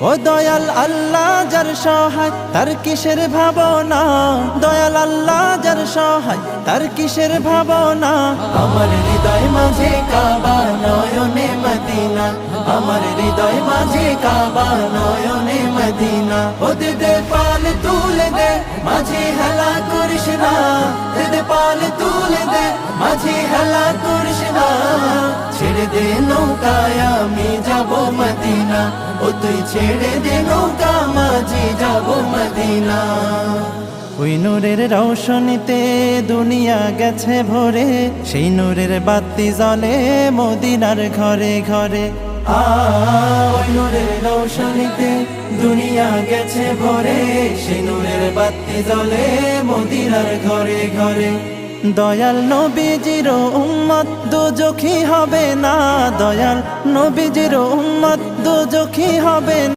ও দয়াল আল্লাহ যার সহায় তার কিসের ভাবনা, দয়াল আল্লাহ যার সহায় তার কিসের ভাবনা। আমার হৃদয় মাঝে কাবা নয়নে মদিনা, আমার হৃদয় মাঝে কাবা নয়নে মদিনা। ও দে পাল তুলে দে মাঝে হেলা করিস না, দে পাল তুলে দে মাঝে হেলা করিস না। ছেড়ে দে নৌকায় আমি যাব মদিনা, ও তুই ছেড়ে দে নৌকা মাঝি যাব মদিনা। ওই নূরের রৌশনীতে দুনিয়া গেছে ভরে, সেই নূরের বাতি জ্বলে মদিনার ঘরে ঘরে। ওই নূরের রৌশনীতে দুনিয়া গেছে ভরে, সেই নূরের বাতি জ্বলে মদিনার ঘরে ঘরে। দয়াল নবীজির উম্মত দোজখী হবে না, দয়াল নবীজির উম্মত দোজখী হবে না।